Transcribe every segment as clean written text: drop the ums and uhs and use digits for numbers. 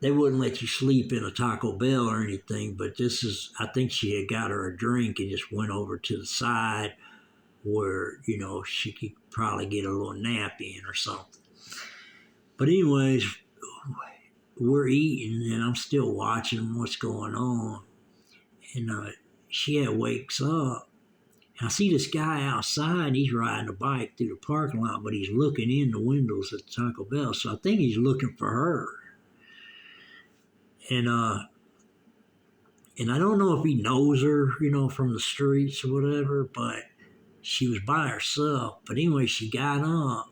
they wouldn't let you sleep in a Taco Bell or anything, but I think she had got her a drink and just went over to the side where, she could probably get a little nap in or something. But anyways, we're eating and I'm still watching what's going on. And she wakes up. And I see this guy outside. He's riding a bike through the parking lot, but he's looking in the windows at the Taco Bell. So I think he's looking for her. And I don't know if he knows her, from the streets or whatever, but she was by herself. But anyway, she got up.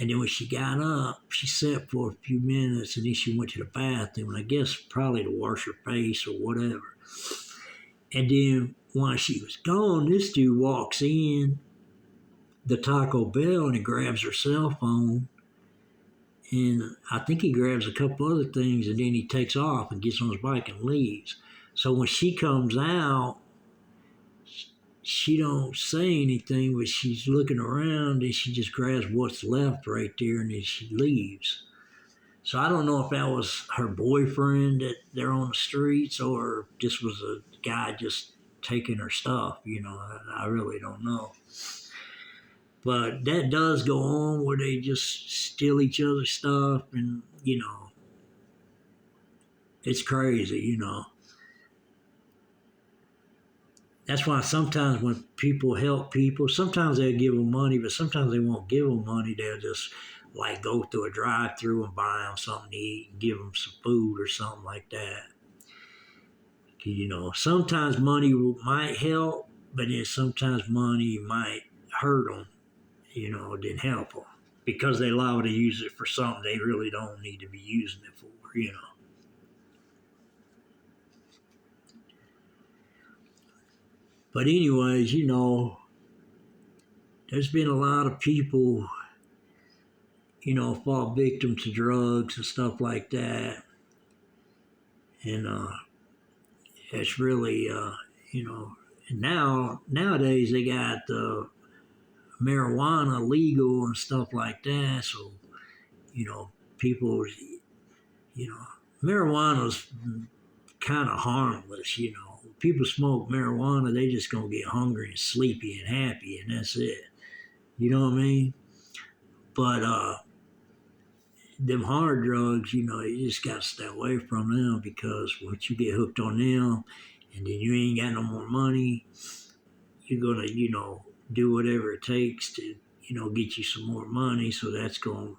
And then when she got up, she sat for a few minutes and then she went to the bathroom. And I guess probably to wash her face or whatever. And then while she was gone, this dude walks in the Taco Bell and he grabs her cell phone. And I think he grabs a couple other things and then he takes off and gets on his bike and leaves. So when she comes out, she don't say anything, but she's looking around and she just grabs what's left right there and then she leaves. So I don't know if that was her boyfriend that they're on the streets or this was a guy just taking her stuff, I really don't know. But that does go on where they just steal each other's stuff and, it's crazy, That's why sometimes when people help people, sometimes they'll give them money, but sometimes they won't give them money. They'll just like go through a drive-through and buy them something to eat and give them some food or something like that. Sometimes money might help, but then sometimes money might hurt them, than help them because they allow to use it for something they really don't need to be using it for, But anyways, there's been a lot of people, fall victim to drugs and stuff like that. And it's really, and nowadays they got marijuana legal and stuff like that. So, people, marijuana's kind of harmless, People smoke marijuana, they just gonna get hungry and sleepy and happy, and that's it. You know what I mean? But them hard drugs, you just gotta stay away from them because once you get hooked on them, and then you ain't got no more money, you're gonna, do whatever it takes to, get you some more money. So that's gonna,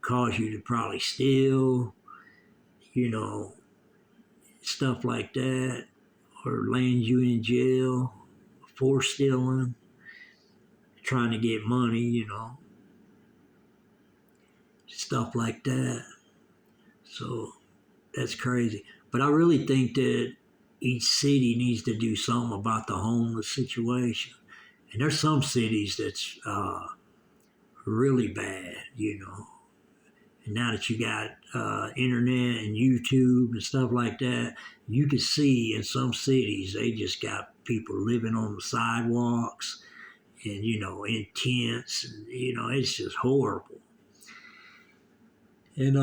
cause you to probably steal, stuff like that, or land you in jail for stealing, trying to get money, stuff like that. So that's crazy. But I really think that each city needs to do something about the homeless situation. And there's some cities that's really bad, And now that you got internet and YouTube and stuff like that, you can see in some cities they just got people living on the sidewalks and, in tents. And, it's just horrible. And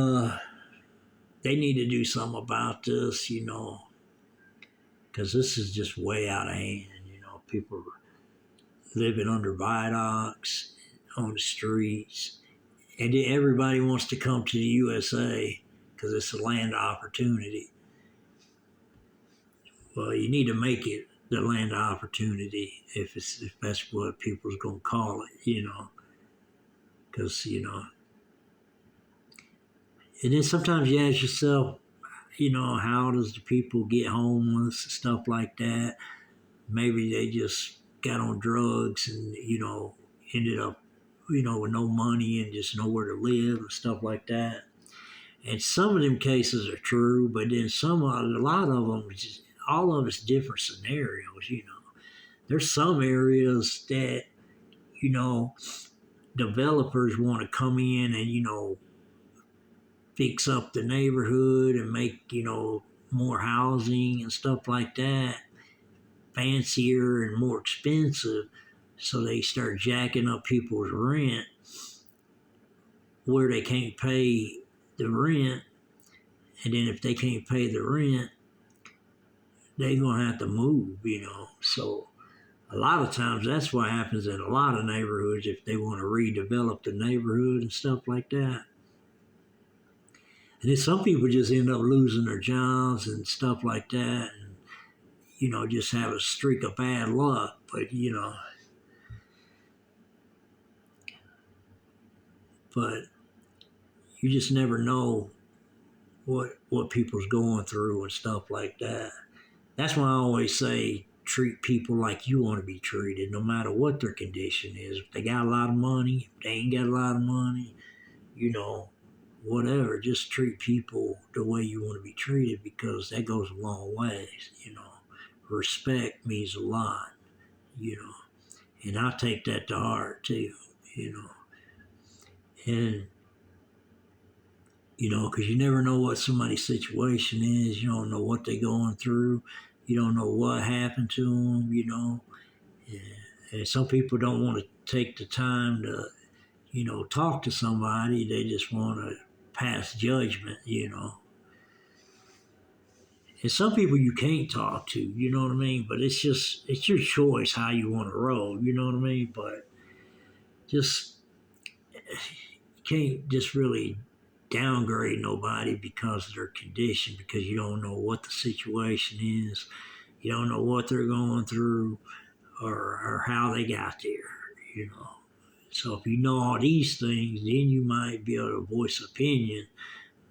they need to do something about this, because this is just way out of hand. People living under viaducts on the streets. And then everybody wants to come to the USA because it's a land of opportunity. Well, you need to make it the land of opportunity if that's what people's going to call it, Because, and then sometimes you ask yourself, how does the people get homeless and stuff like that? Maybe they just got on drugs and, ended up with no money and just nowhere to live and stuff like that. And some of them cases are true, but then a lot of them, all of it's different scenarios, There's some areas that, developers want to come in and, fix up the neighborhood and make, more housing and stuff like that, fancier and more expensive. So they start jacking up people's rent where they can't pay the rent, and then if they can't pay the rent, they're gonna have to move, So a lot of times that's what happens in a lot of neighborhoods if they want to redevelop the neighborhood and stuff like that. And then some people just end up losing their jobs and stuff like that, and just have a streak of bad luck. But you just never know what people's going through and stuff like that. That's why I always say treat people like you want to be treated, no matter what their condition is. If they got a lot of money, if they ain't got a lot of money, whatever. Just treat people the way you want to be treated, because that goes a long way. Respect means a lot, and I take that to heart too, and because you never know what somebody's situation is. You don't know what they're going through. You don't know what happened to them, and some people don't want to take the time to, talk to somebody. They just want to pass judgment, And some people you can't talk to, you know what I mean? But it's your choice how you want to roll, you know what I mean? But just, you can't just really downgrade nobody because of their condition, because you don't know what the situation is. You don't know what they're going through or how they got there, So if you know all these things, then you might be able to voice opinion.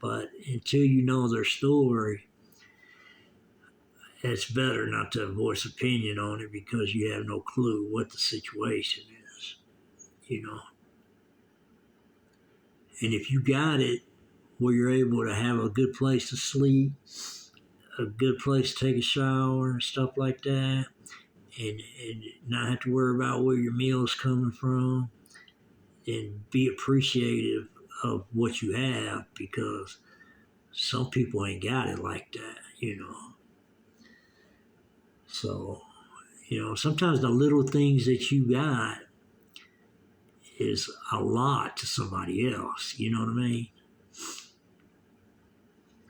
But until you know their story, it's better not to voice opinion on it, because you have no clue what the situation is, And if you got it where you're able to have a good place to sleep, a good place to take a shower and stuff like that, and not have to worry about where your meal's coming from, and be appreciative of what you have, because some people ain't got it like that, So, sometimes the little things that you got is a lot to somebody else, you know what I mean?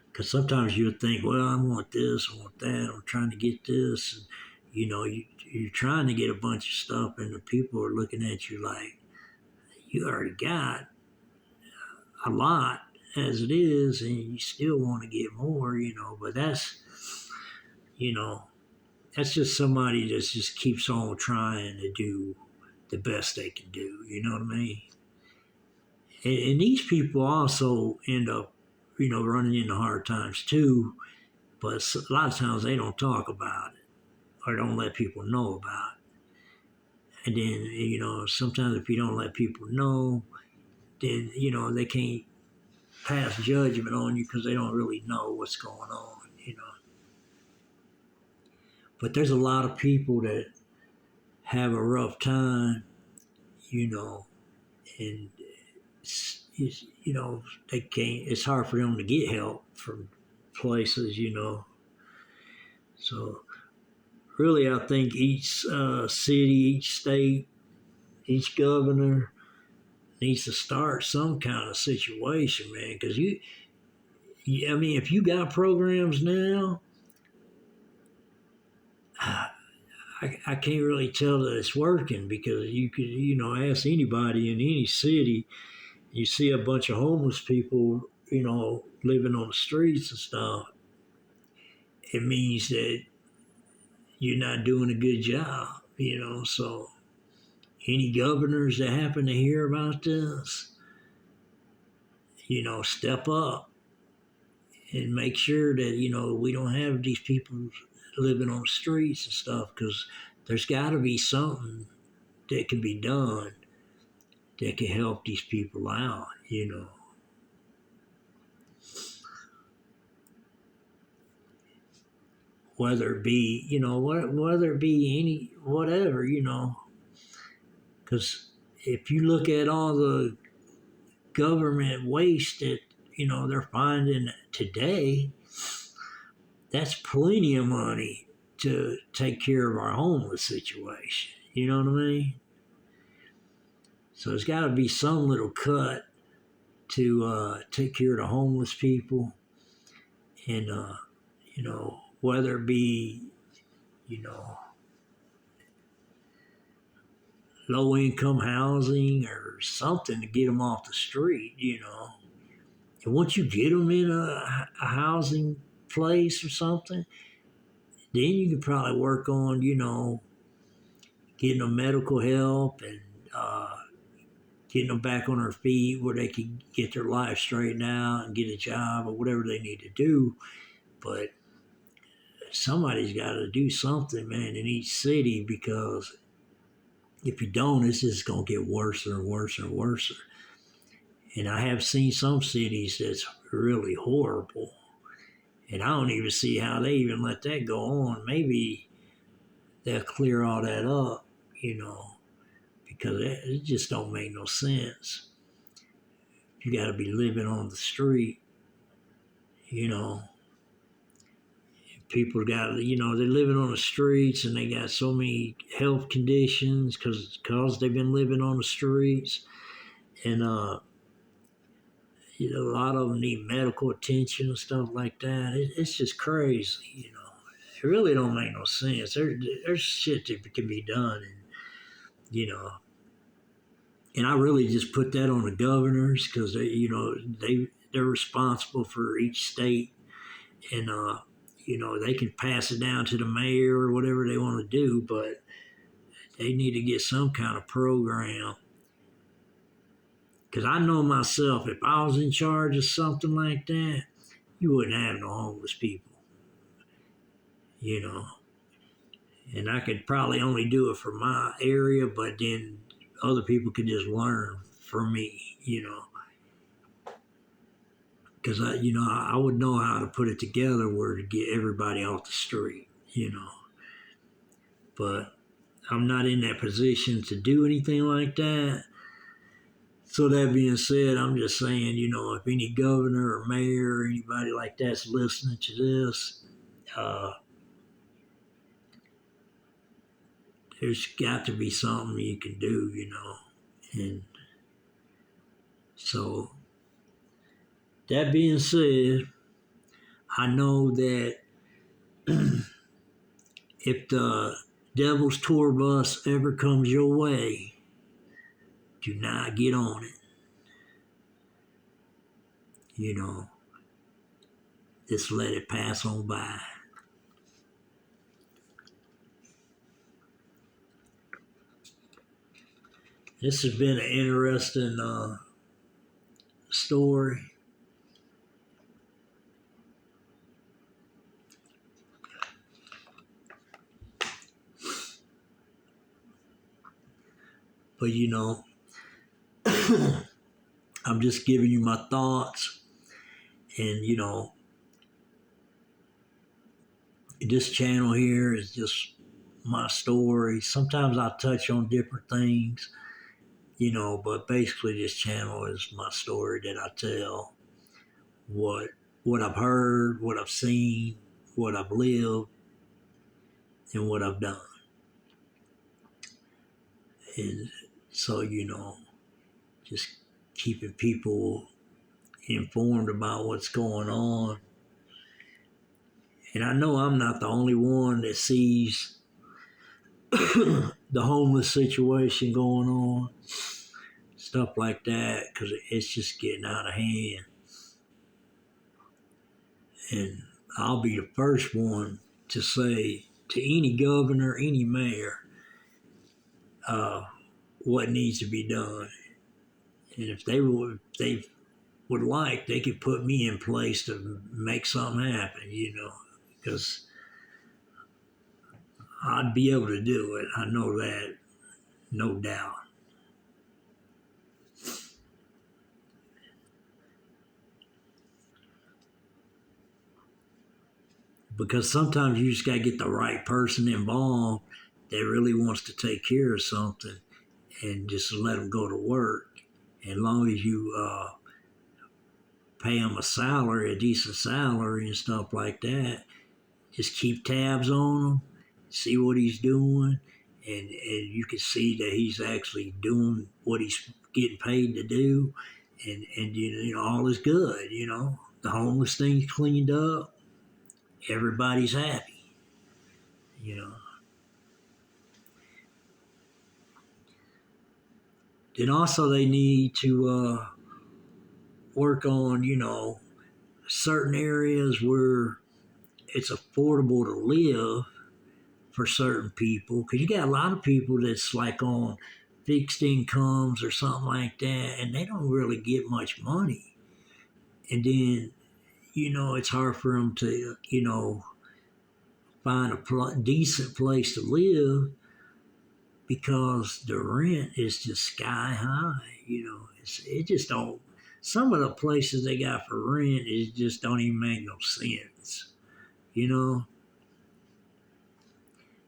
Because sometimes you'll think, well, I want this, I want that, I'm trying to get this. And, you're trying to get a bunch of stuff, and the people are looking at you like, you already got a lot as it is, and you still want to get more, But that's just somebody that just keeps on trying to do the best they can do, you know what I mean? And these people also end up, running into hard times too, but a lot of times they don't talk about it or don't let people know about it. And then, sometimes if you don't let people know, then, they can't pass judgment on you because they don't really know what's going on. But there's a lot of people that have a rough time, and they can't. It's hard for them to get help from places, So really, I think each city, each state, each governor needs to start some kind of situation, man. Because if you got programs now, I can't really tell that it's working, because you could, ask anybody in any city, you see a bunch of homeless people, living on the streets and stuff. It means that you're not doing a good job, So any governors that happen to hear about this, step up and make sure that, we don't have these people living on the streets and stuff, because there's got to be something that can be done that can help these people out, Whether it be, whether it be any, whatever, Because if you look at all the government waste that, they're finding today, that's plenty of money to take care of our homeless situation. You know what I mean? So there's got to be some little cut to take care of the homeless people, and whether it be you know low income housing or something to get them off the street. And once you get them in a housing place or something, then you can probably work on getting them medical help and getting them back on their feet where they can get their life straightened out and get a job or whatever they need to do. But somebody's got to do something, man, in each city, because if you don't, it's just going to get worse and worse and worse. And I have seen some cities that's really horrible. And I don't even see how they even let that go on. Maybe they'll clear all that up, because it just don't make no sense. You got to be living on the street, People got, they're living on the streets and they got so many health conditions because they've been living on the streets. And, a lot of them need medical attention and stuff like that. It's just crazy, It really don't make no sense. There's shit that can be done, and I really just put that on the governors because they're responsible for each state, and they can pass it down to the mayor or whatever they want to do, but they need to get some kind of program. Because I know myself, if I was in charge of something like that, you wouldn't have no homeless people, And I could probably only do it for my area, but then other people could just learn from me, Because I would know how to put it together where to get everybody off the street, But I'm not in that position to do anything like that. So that being said, I'm just saying, if any governor or mayor or anybody like that's listening to this, there's got to be something you can do, And so that being said, I know that if the Devil's Tour bus ever comes your way, do not get on it. Just let it pass on by. This has been an interesting story. But I'm just giving you my thoughts, and this channel here is just my story. Sometimes I touch on different things, but basically this channel is my story that I tell. What I've heard, what I've seen, what I've lived, and what I've done. And so, just keeping people informed about what's going on. And I know I'm not the only one that sees the homeless situation going on, stuff like that, because it's just getting out of hand. And I'll be the first one to say to any governor, any mayor, what needs to be done. And if they would like, they could put me in place to make something happen, because I'd be able to do it. I know that, no doubt. Because sometimes you just got to get the right person involved that really wants to take care of something and just let them go to work. As long as you pay him a salary, a decent salary and stuff like that, just keep tabs on him, see what he's doing, and you can see that he's actually doing what he's getting paid to do. and all is good. The homeless thing's cleaned up, everybody's happy. You know. Then also they need to work on certain areas where it's affordable to live for certain people, because you got a lot of people that's like on fixed incomes or something like that, and they don't really get much money. And then it's hard for them to find a decent place to live because the rent is just sky high. It just don't. Some of the places they got for rent is just don't even make no sense. You know,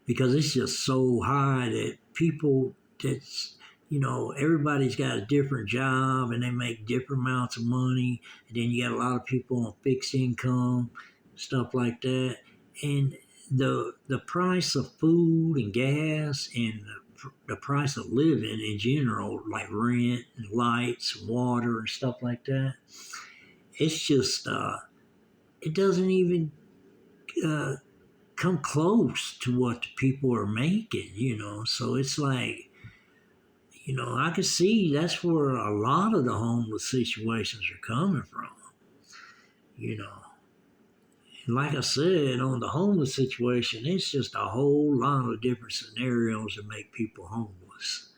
because it's just so high that people that's everybody's got a different job and they make different amounts of money, and then you got a lot of people on fixed income, stuff like that, and the price of food and gas and the price of living in general, like rent and lights and water and stuff like that, it's just it doesn't even uh, come close to what the people are making. So it's like, I can see that's where a lot of the homeless situations are coming from, you know. And like I said, on the homeless situation, it's just a whole lot of different scenarios that make people homeless.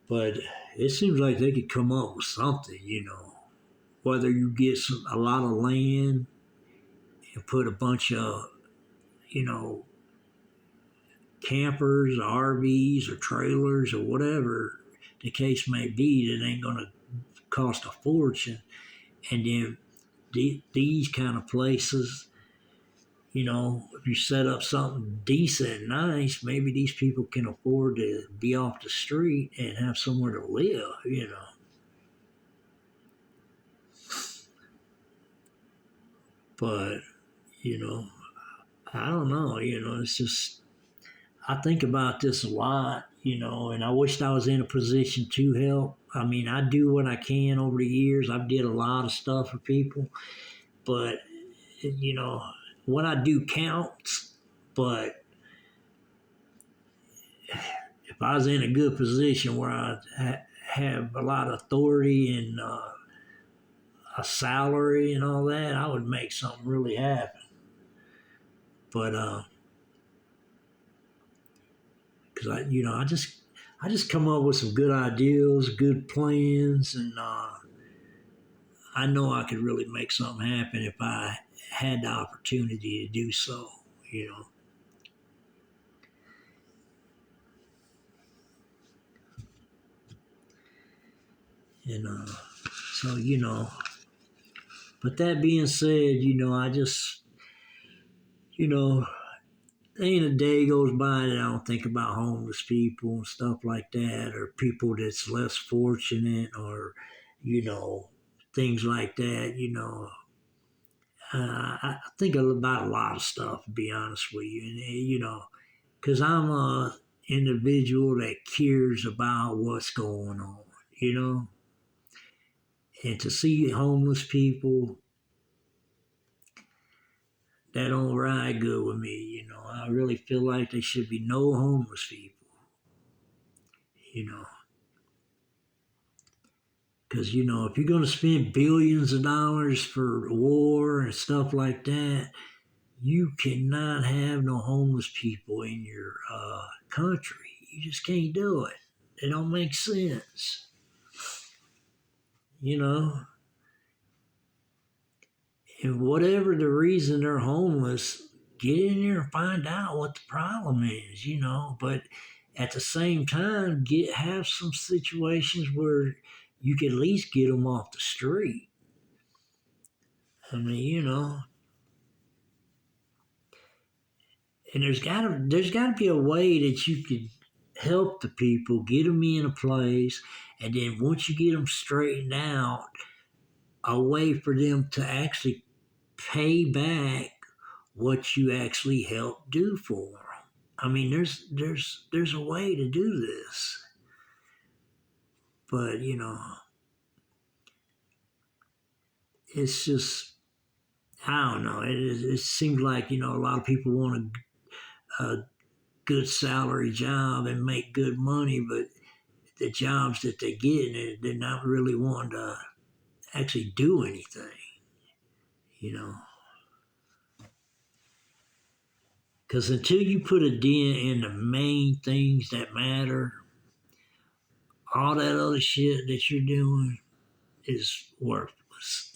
But it seems like they could come up with something. Whether you get a lot of land and put a bunch of, you know, campers, RVs, or trailers, or whatever the case may be, that ain't going to cost a fortune. And then these kind of places, if you set up something decent and nice, maybe these people can afford to be off the street and have somewhere to live. But, I don't know, it's just, I think about this a lot, and I wished I was in a position to help. I mean, I do what I can over the years. I've did a lot of stuff for people, but you know, what I do counts. But if I was in a good position where I have a lot of authority and a salary and all that, I would make something really happen. But because I just come up with some good ideas, good plans, and I know I could really make something happen if I had the opportunity to do so. You know, and so But that being said, I just you know ain't a day goes by that I don't think about homeless people and stuff like that, or people that's less fortunate, or you know things like that. I think about a lot of stuff, to be honest with you, and because I'm a individual that cares about what's going on, you know, and to see homeless people, that don't ride good with me. I really feel like there should be no homeless people, you know, because if you're going to spend billions of dollars for war and stuff like that, you cannot have no homeless people in your country. You just can't do it. It don't make sense. You know, and whatever the reason they're homeless, get in there and find out what the problem is. But at the same time, have some situations where you can at least get them off the street. I mean, and there's gotta be a way that you could help the people, get them in a place, and then once you get them straightened out, a way for them to actually pay back what you actually helped do for them. I mean, there's a way to do this. But, it's just, I don't know. It seems like, a lot of people want a good salary job and make good money, but the jobs that they're getting, they're not really wanting to actually do anything, you know. Because until you put a dent in the main things that matter, all that other shit that you're doing is worthless.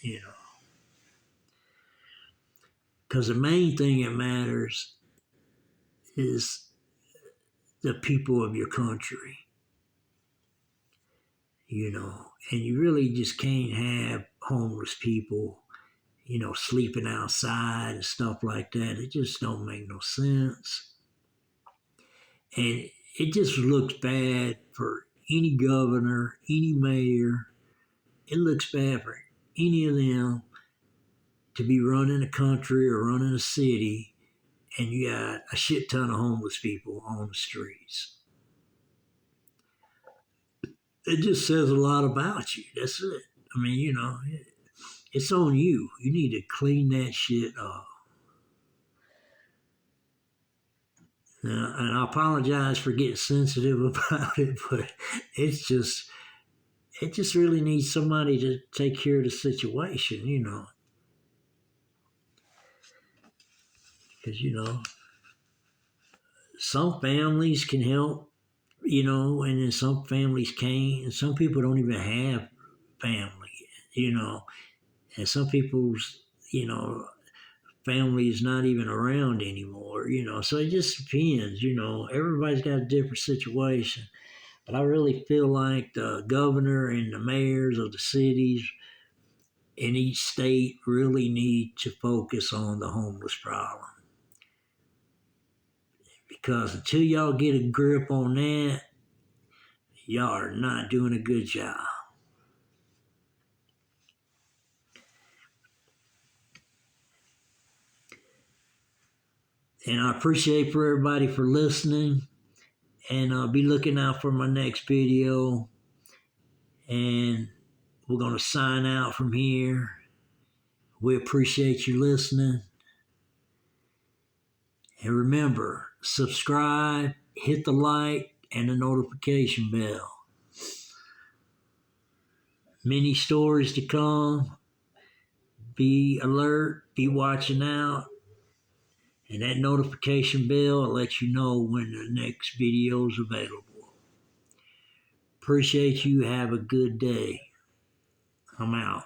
Because the main thing that matters is the people of your country. And you really just can't have homeless people, sleeping outside and stuff like that. It just don't make no sense. And it just looks bad for any governor, any mayor. It looks bad for any of them to be running a country or running a city and you got a shit ton of homeless people on the streets. It just says a lot about you. That's it. I mean, it's on you. You need to clean that shit up. And I apologize for getting sensitive about it, but it just really needs somebody to take care of the situation. Because some families can help, and then some families can't, and some people don't even have family. And some people's, family is not even around anymore. So it just depends. Everybody's got a different situation. But I really feel like the governor and the mayors of the cities in each state really need to focus on the homeless problem. Because until y'all get a grip on that, y'all are not doing a good job. And I appreciate for everybody for listening. And I'll be looking out for my next video. And we're going to sign out from here. We appreciate you listening. And remember, subscribe, hit the like, and the notification bell. Many stories to come. Be alert, be watching out. And that notification bell will let you know when the next video is available. Appreciate you. Have a good day. I'm out.